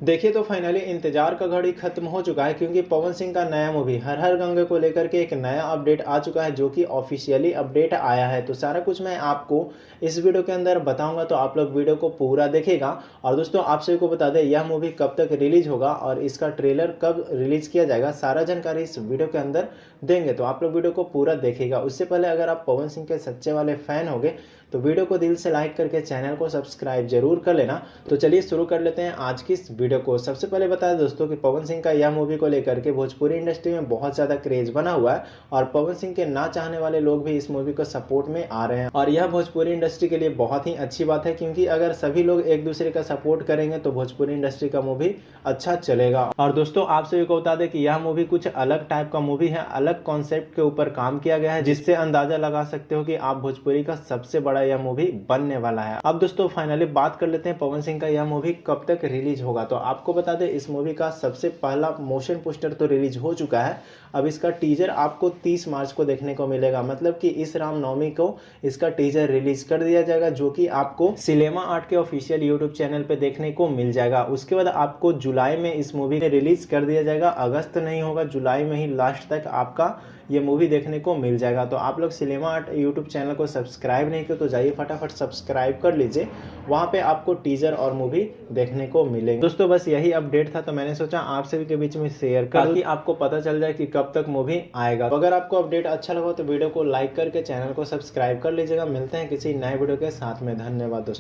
देखिए तो फाइनली इंतजार का घड़ी खत्म हो चुका है, क्योंकि पवन सिंह का नया मूवी हर हर गंगे को लेकर के एक नया अपडेट आ चुका है, जो कि ऑफिशियली अपडेट आया है। तो सारा कुछ मैं आपको इस वीडियो के अंदर बताऊंगा, तो आप लोग वीडियो को पूरा देखेगा। और दोस्तों आप सभी को बता दें यह मूवी कब तक रिलीज होगा और इसका ट्रेलर कब रिलीज किया जाएगा, सारा जानकारी इस वीडियो के अंदर देंगे। तो आप लोग वीडियो को पूरा देखेगा। उससे पहले अगर आप पवन सिंह के सच्चे वाले फैन होंगे तो वीडियो को दिल से लाइक करके चैनल को सब्सक्राइब जरूर कर लेना। तो चलिए शुरू कर लेते हैं आज की इस वीडियो को। सबसे पहले बता दें दोस्तों कि पवन सिंह का यह मूवी को लेकर के भोजपुरी इंडस्ट्री में बहुत ज़्यादा क्रेज बना हुआ है और पवन सिंह के ना चाहने वाले लोग भी इस मूवी को सपोर्ट में आ रहे हैं। और यह भोजपुरी इंडस्ट्री के लिए बहुत ही अच्छी बात है, क्योंकि अगर सभी लोग एक दूसरे का सपोर्ट करेंगे तो भोजपुरी इंडस्ट्री का मूवी अच्छा चलेगा। और दोस्तों आप सभी को बता दें कि यह मूवी कुछ अलग टाइप का मूवी है, अलग कॉन्सेप्ट के ऊपर काम किया गया है, जिससे अंदाजा लगा सकते हो कि आप भोजपुरी का सबसे बड़ा यह मूवी बनने वाला है। अब दोस्तों फाइनली बात कर लेते हैं पवन सिंह का यह मूवी कब तक रिलीज होगा। तो आपको बता दें इस मूवी का सबसे पहला मोशन पोस्टर तो रिलीज हो चुका है। अब इसका टीजर आपको 30 मार्च को देखने को मिलेगा, मतलब कि इस रामनवमी को इसका टीजर रिलीज कर दिया जाएगा, जो कि आपको सिनेमा आर्ट के ऑफिशियल यूट्यूब चैनल पे देखने को मिल जाएगा। उसके बाद आपको जुलाई में इस मूवी रिलीज कर दिया जाएगा। अगस्त नहीं होगा, जुलाई में ही लास्ट तक आपका ये मूवी देखने को मिल जाएगा। तो आप लोग सिनेमा आर्ट यूट्यूब चैनल को सब्सक्राइब नहीं किए तो जाइए फटाफट सब्सक्राइब कर लीजिए, वहाँ पे आपको टीजर और मूवी देखने को मिलेंगे। दोस्तों बस यही अपडेट था, तो मैंने सोचा आप सभी के बीच में शेयर कर ताकि आपको पता चल जाए कि कब तक मूवी आएगा। तो अगर आपको अपडेट अच्छा लगा तो वीडियो को लाइक करके चैनल को सब्सक्राइब कर लीजिएगा। मिलते हैं किसी नए वीडियो के साथ में। धन्यवाद दोस्तों।